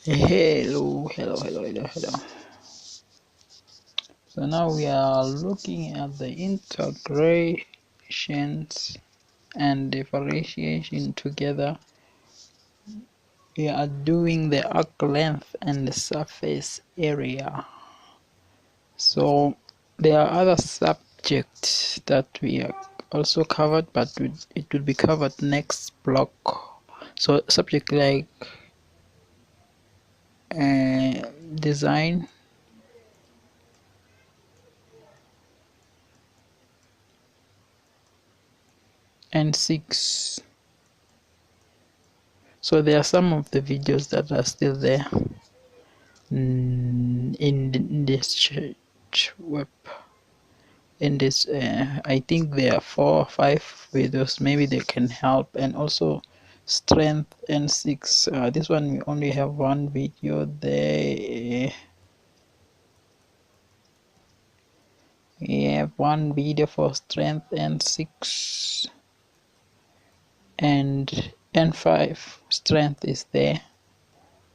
Hello. So now we are looking at the integrations and differentiation together. We are doing the arc length and the surface area. So there are other subjects that we are also covered, but it will be covered next block. So subject like design, and 6. So there are some of the videos that are still there in this web. In this, I think there are 4 or 5 videos. Maybe they can help. And also strength and 6. This one we only have one video there. We have one video for strength and 6, and N5 strength is there.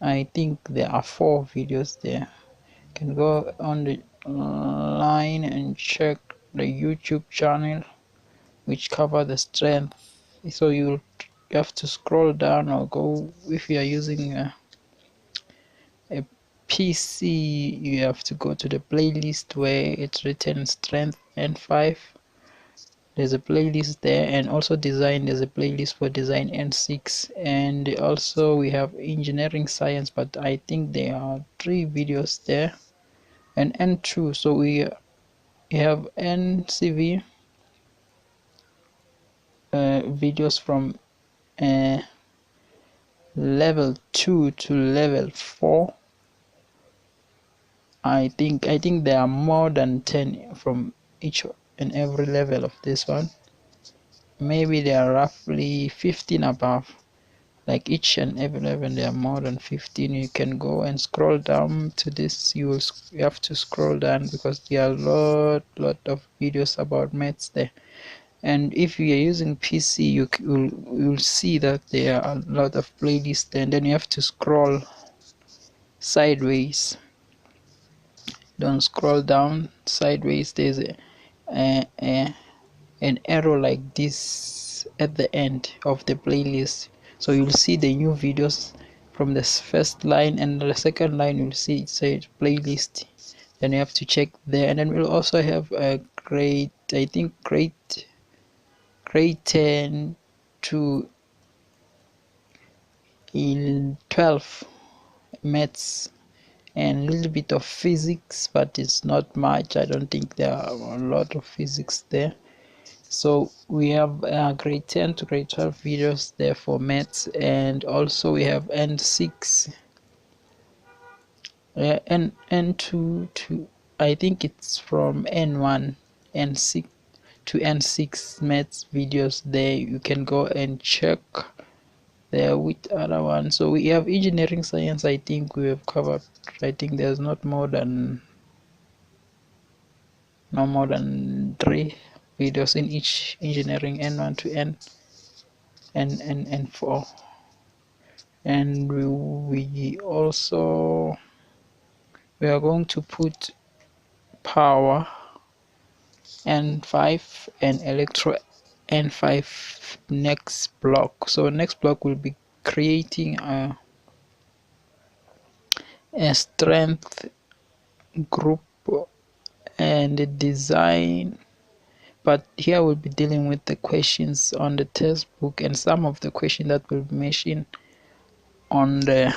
I think there are 4 videos there. You can go on the line and check the YouTube channel which cover the strength. So you have to scroll down or go. If you are using a PC, you have to go to the playlist where it's written strength N5. There's a playlist there, and also design, there's a playlist for design N6. And also we have engineering science, but I think there are 3 videos there, and N2. So we have NCV videos from level 2 to level 4. I think there are more than 10 from each and every level of this one. Maybe there are roughly 15 above. Like each and every level there are more than 15. You can go and scroll down to this. You have to scroll down because there are a lot of videos about maths there. And if you are using PC, you'll see that there are a lot of playlists, and then you have to scroll sideways. Don't scroll down sideways. There's an arrow like this at the end of the playlist, so you'll see the new videos from the first line, and the second line you'll see it says playlist. Then you have to check there, and then we'll also have a grade, I think grade 10 to 12 maths and a little bit of physics, but it's not much. I don't think there are a lot of physics there. So we have grade 10 to grade 12 videos there for maths, and also we have N6, N2 to, I think it's from N1, N6 to N6 maths videos there. You can go and check there with other ones. So we have engineering science. I think we have covered. I think there's no more than 3 videos in each engineering, N1 to N4. And we also are going to put power N5 and electro N5 next block. So next block will be creating a strength group and a design, but here we'll be dealing with the questions on the textbook and some of the questions that will be mentioned on the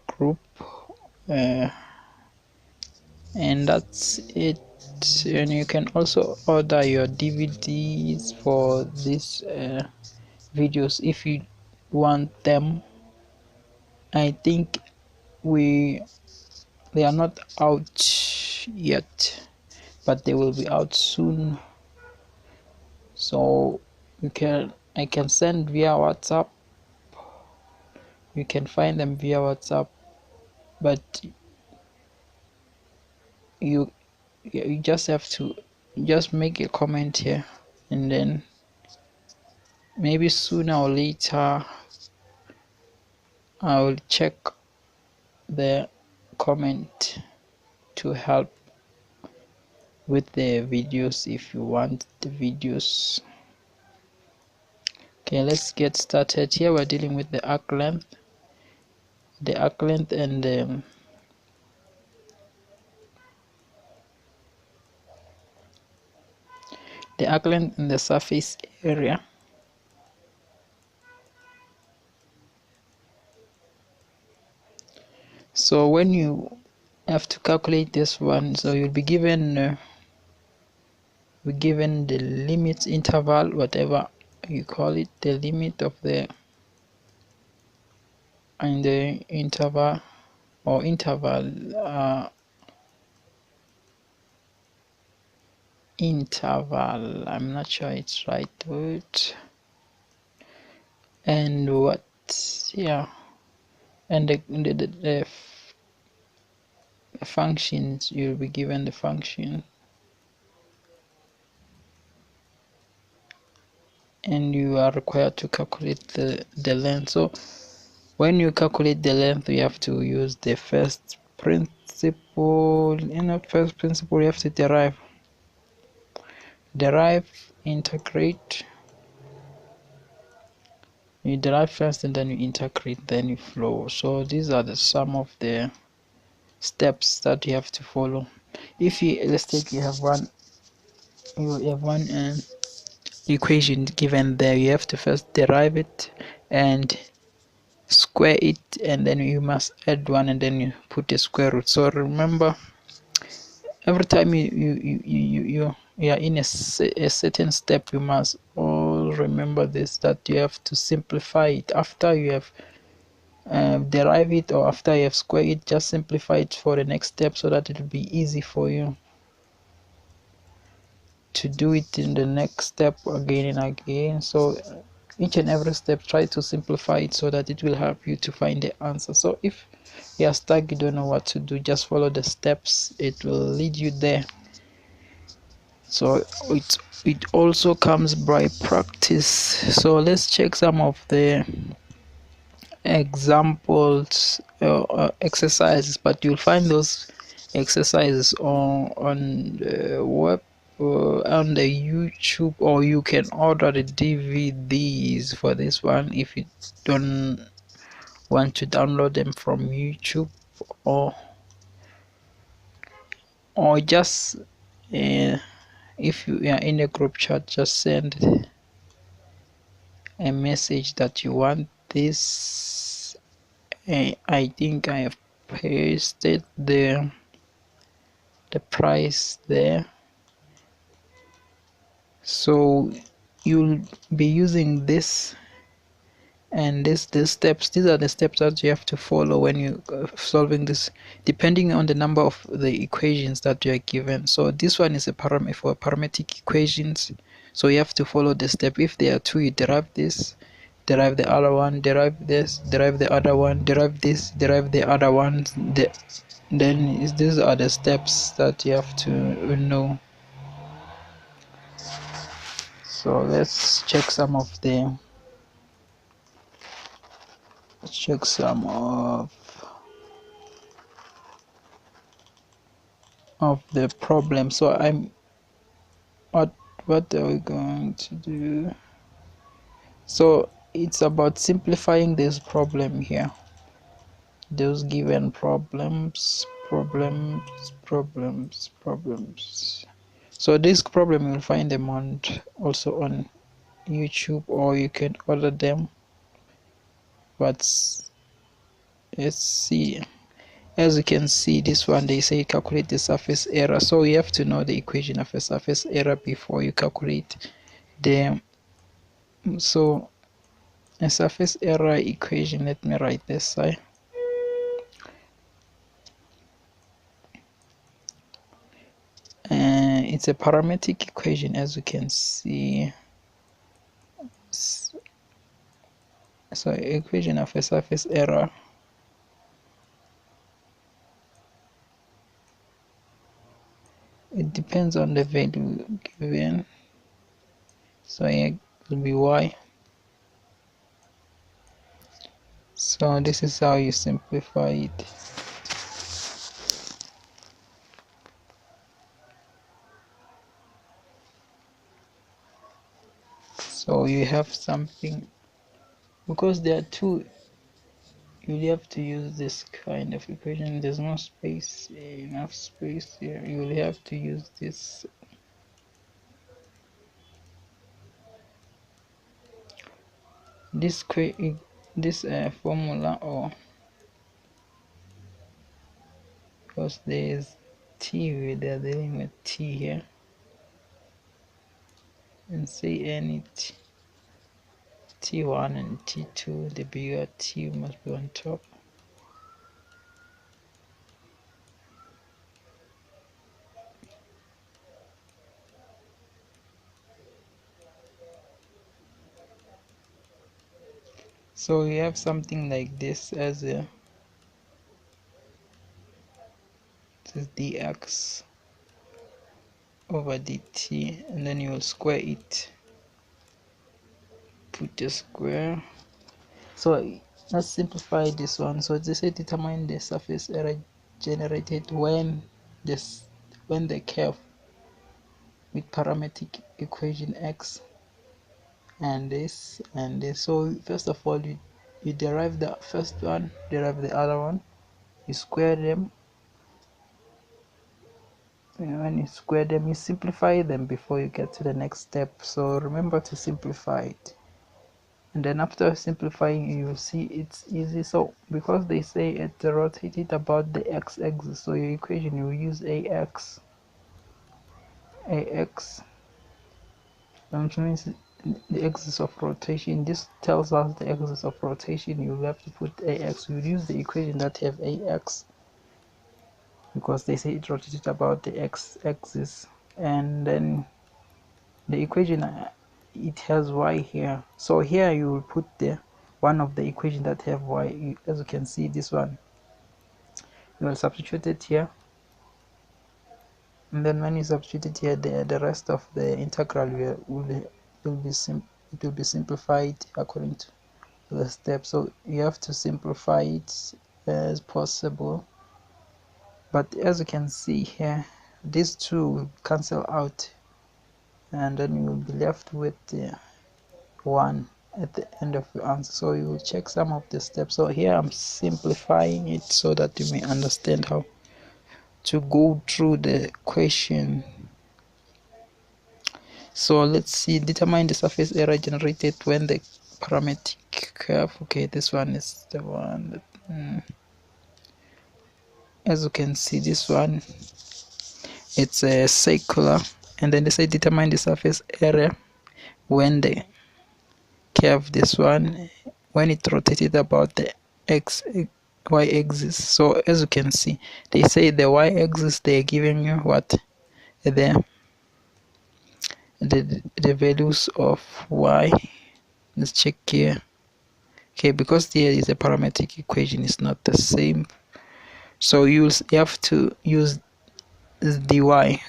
group, and that's it. And you can also order your DVDs for these videos if you want them. I think they are not out yet, but they will be out soon. So I can send via WhatsApp. You can find them via WhatsApp, but you just have to just make a comment here, and then maybe sooner or later I will check the comment to help with the videos if you want the videos. Okay, let's get started. Here we're dealing with the arc length, and the arc length in the surface area. So when you have to calculate this one, so you'll be given the limit interval, whatever you call it, the limit of the and the interval or interval I'm not sure it's right word, and what, yeah, and the functions, you'll be given the function, and you are required to calculate the length. So when you calculate the length, you have to use the first principle. First principle, you have to derive, integrate. You derive first and then you integrate, then you flow. So these are some of the steps that you have to follow. If you, let's take, you have one equation given there, you have to first derive it and square it, and then you must add one, and then you put a square root. So remember, every time you are in a certain step, you must all remember this, that you have to simplify it after you have derive it, or after you have square it. Just simplify it for the next step so that it will be easy for you to do it in the next step again and again. So each and every step, try to simplify it so that it will help you to find the answer. So if you are stuck, you don't know what to do, just follow the steps, it will lead you there. So it also comes by practice. So let's check some of the examples, exercises, but you'll find those exercises on the web, on the YouTube, or you can order the DVDs for this one if you don't want to download them from YouTube, or just if you are in a group chat, just send a message that you want this. I think I have pasted the price there. So you'll be using this, and the steps, these are the steps that you have to follow when you solving this, depending on the number of the equations that you are given. So this one is a for parametric equations, so you have to follow the step. If there are two, you derive this, derive the other one, derive this, derive the other one, derive this, derive the other one. Then these are the steps that you have to know. So let's check some of the problem. So what are we going to do? So it's about simplifying this problem here, those given problems. So this problem, you'll find them also on YouTube, or you can order them. But let's see. As you can see, this one, they say calculate the surface area. So you have to know the equation of a surface area before you calculate them. So a surface area equation, let me write this side. It's a parametric equation, as you can see. So equation of a surface area, it depends on the value given. So here will be y So this is how you simplify it. So you have something, because there are two, you have to use this kind of equation. There's no space, enough space here. You will have to use this formula, or because there's t, they're dealing with t here, and say any t1 and t2, the bigger t must be on top. So you have something like this as a dx over dt, and then you will square it, put a square. So let's simplify this one. So they say determine the surface area generated when the curve with parametric equation x and this and this. So first of all, you derive the first one, derive the other one, you square them, and when you square them, you simplify them before you get to the next step. So remember to simplify it, and then after simplifying, you will see it's easy. So because they say it rotated about the x-axis, so your equation, you will use ax, which means the axis of rotation. This tells us the axis of rotation. You will have to put ax. You will use the equation that have ax, because they say it rotated about the x-axis, and then the equation, it has y here. So here you will put the one of the equation that have y. As you can see, this one, you will substitute it here, and then when you substitute it here, the rest of the integral will be simplified according to the steps. So you have to simplify it as possible. But as you can see here, these two will cancel out, and then you will be left with the 1 at the end of your answer. So you will check some of the steps. So here I'm simplifying it so that you may understand how to go through the question. So let's see, determine the surface area generated when the parametric curve. Okay, this one is the one that, as you can see, this one, it's a circular, and then they say determine the surface area when the curve, this one, when it rotated about the y-axis. So as you can see, they say the y-axis, they're giving you what, the values of y. Let's check here. Okay, because there is a parametric equation, is not the same, so you have to use dy,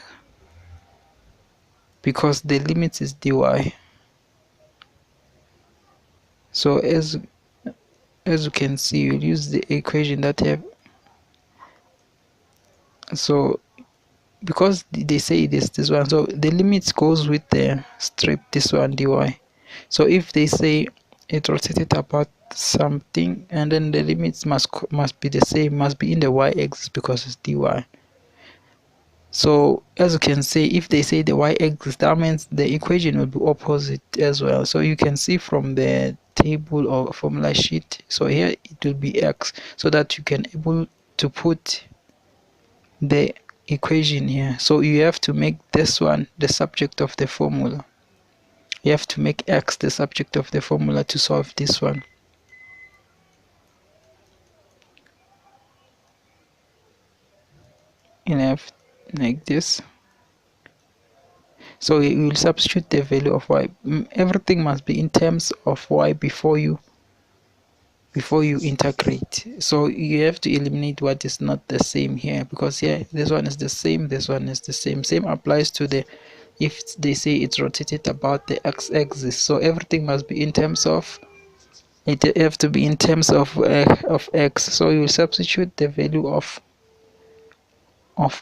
because the limit is dy. So as you can see, you use the equation that have, so because they say this one, so the limit goes with the strip, this one dy. So if they say it rotated about something, and then the limits must be the same, must be in the y-axis, because it's dy. So as you can see, if they say the y-axis, that means the equation will be opposite as well. So you can see from the table or formula sheet, so here it will be x, so that you can able to put the equation here. So you have to make this one the subject of the formula. You have to make x the subject of the formula to solve this one. And have like this. So you will substitute the value of y. Everything must be in terms of y before you integrate. So you have to eliminate what is not the same here, because here this one is the same, this one is the same. Same applies to the, if they say it's rotated about the x-axis, so everything must be in terms of it have to be in terms of x. So you will substitute the value of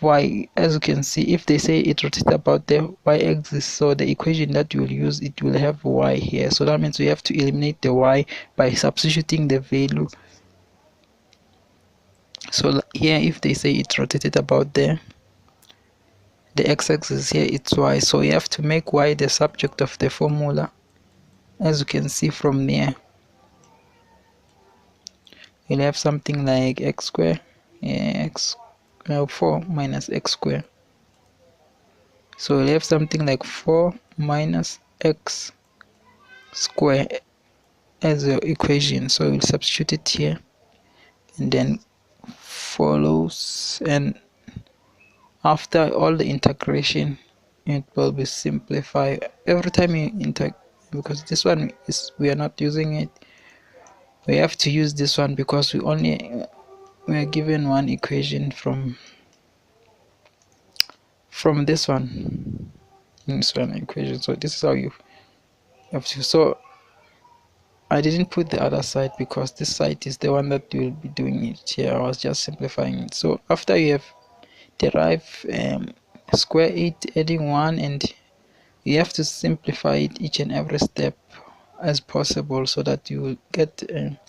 y. As you can see, if they say it rotates about the y-axis, so the equation that you will use, it will have y here. So that means we have to eliminate the y by substituting the value. So here, if they say it rotated about the x-axis, here it's y, so you have to make y the subject of the formula. As you can see from there, you'll have something like x squared, x 4 minus x squared. So you'll have something like 4 minus x squared as your equation. So we'll substitute it here, and then follows, and after all the integration, it will be simplified every time you integrate, because this one is, we are not using it. We have to use this one because we are given one equation from this one equation. So this is how you have to. So I didn't put the other side because this side is the one that you'll be doing it here. I was just simplifying it. So after you have derived square it, adding 1, and you have to simplify it each and every step as possible so that you will get a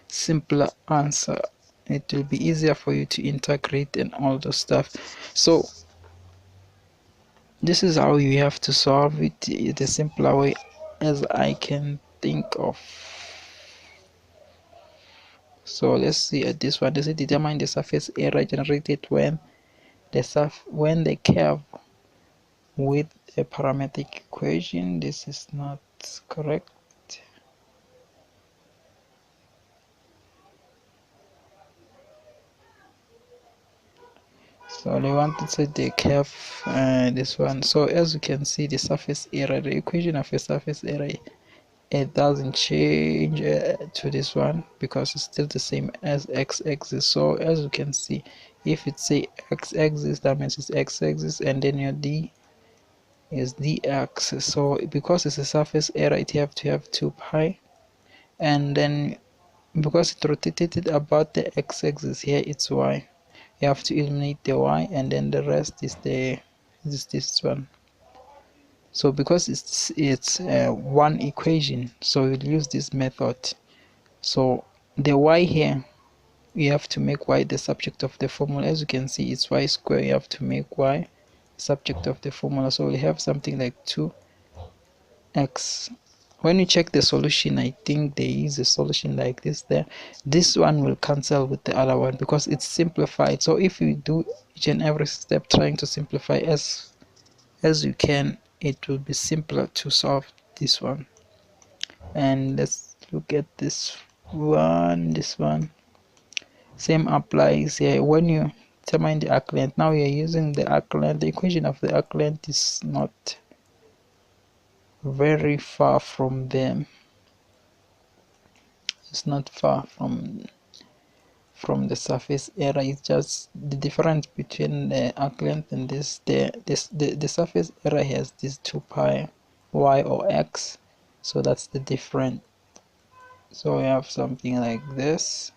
simpler answer. It will be easier for you to integrate and all the stuff. So this is how you have to solve it the simpler way as I can think of. So let's see at this one. Does it determine the surface area generated when the curve with a parametric equation? This is not correct. So they want to say the curve, this one. So as you can see, the surface area, the equation of a surface area, it doesn't change to this one because it's still the same as x-axis. So as you can see, if it say x-axis, that means it's x-axis, and then your d is d-axis. So because it's a surface area, it have to have 2 pi, and then because it rotated about the x-axis, here it's y. You have to eliminate the y, and then the rest is this one. So because it's one equation, so we'll use this method. So the y here, you have to make y the subject of the formula. As you can see, it's y squared. You have to make y subject of the formula. So we have something like 2x. When you check the solution, I think there is a solution like this there. This one will cancel with the other one because it's simplified. So if you do each and every step trying to simplify as you can, it will be simpler to solve this one. And let's look at this one. Same applies here. When you determine the arc length, now you're using the arc length. The equation of the arc length is not very far from them. It's not far from the surface area. It's just the difference between the arc length and this. The surface area has this 2 pi y or x, so that's the difference. So we have something like this.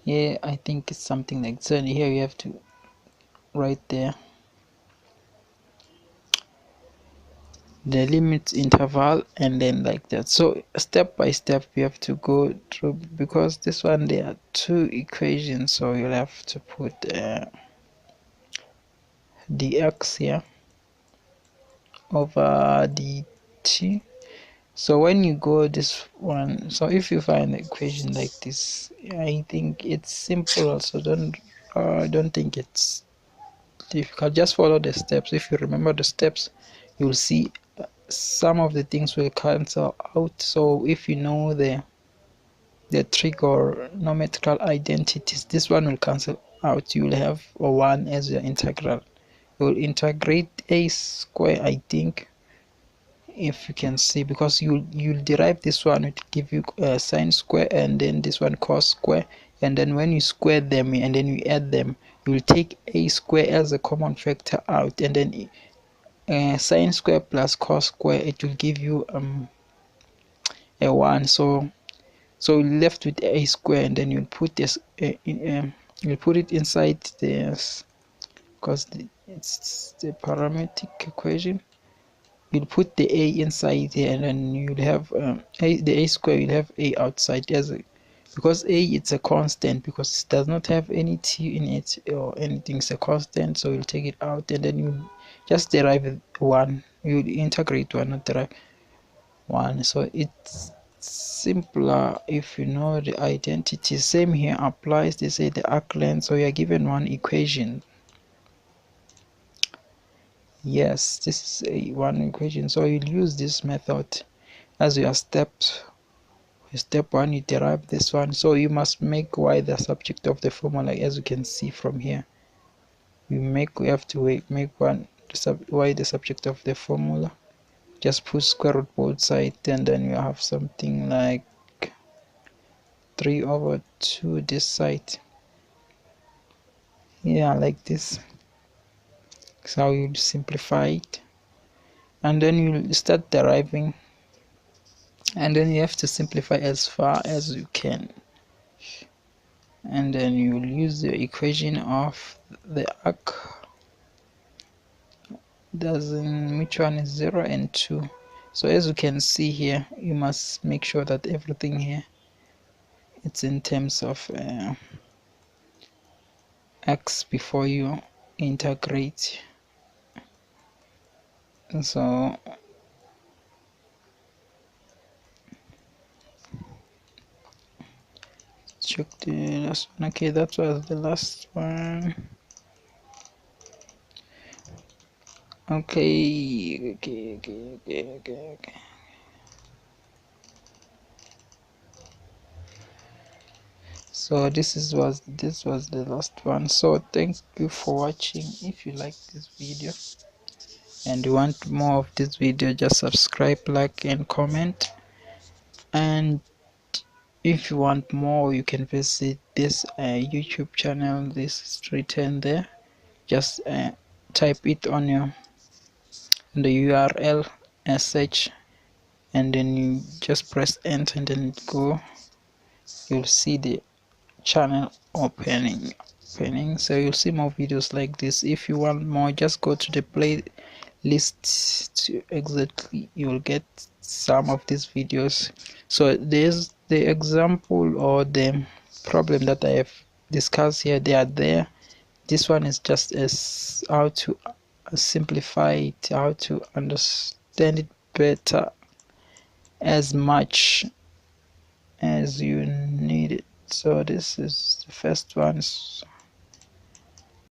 Yeah, I think it's something like so. Here you have to write there the limit interval, and then like that. So step by step we have to go through, because this one there are 2 equations, so you'll have to put dx here over dt. So when you go this one, so if you find an equation like this, I think it's simple also. Don't think it's difficult. Just follow the steps. If you remember the steps, you'll see some of the things will cancel out. So if you know the trigonometrical identities, this one will cancel out. You will have a 1 as your integral. You will integrate a square, I think, if you can see, because you'll derive this one, it give you sine square, and then this one cos square, and then when you square them and then you add them, you'll take a square as a common factor out, and then sine square plus cos square, it will give you a 1. So you're left with a square, and then you'll put this you'll put it inside this, because it's the parametric equation. You'll put the a inside here, and then you'll have the a square, you'll have a outside because a, it's a constant, because it does not have any t in it or anything. It's a constant, so you'll take it out, and then you just derive 1. You'll integrate 1, not derive 1. So it's simpler if you know the identity. Same here applies. They say the arc length, so you are given one equation. Yes, this is one equation, so you'll use this method as your steps. Step 1, you derive this one, so you must make y the subject of the formula. As you can see from here, we have to make y the subject of the formula. Just put square root both sides, and then you have something like 3/2 this side. Yeah, like this. That's how you simplify it, and then you start deriving, and then you have to simplify as far as you can, and then you will use the equation of the arc. Which one is 0 and 2. So as you can see here, you must make sure that everything here, it's in terms of x before you integrate. So check the last one. Okay, that was the last one. Okay. So this was the last one. So thank you for watching. If you like this video and you want more of this video, just subscribe, like, and comment. And if you want more, you can visit this YouTube channel. This is written there. Just type it on the URL as such, and then you just press enter, and then go. You'll see the channel opening. So you'll see more videos like this. If you want more, just go to the playlist to exactly, you'll get some of these videos. So there's the example or the problem that I have discussed here. They are there. This one is just as how to simplify it, how to understand it better as much as you need it. So this is the first one.